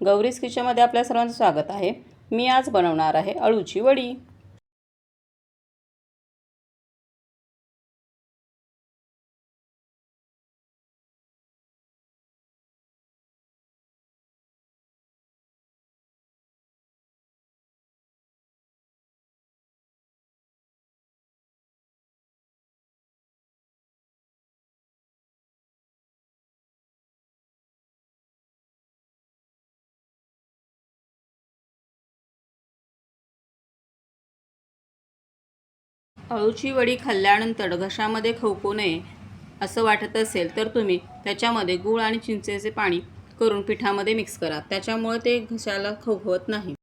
गौरीज किचनमध्ये आपल्या सर्वांचं स्वागत आहे। मी आज बनवणार आहे अळूची वडी। अळूची वडी खाल्ल्यानंतर घशामध्ये खवखवू नये असं वाटत असेल तर तुम्ही त्याच्यामध्ये गूळ आणि चिंचेचे पाणी करून पिठामध्ये मिक्स करा, त्याच्यामुळे ते घशाला खवखवत नाही।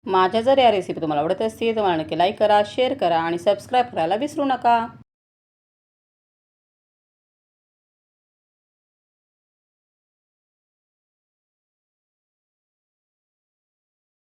माझ्या जर या रेसिपी तुम्हाला आवडत असतील तर मला नक्की लाईक करा, शेअर करा आणि सबस्क्राईब करायला विसरू नका।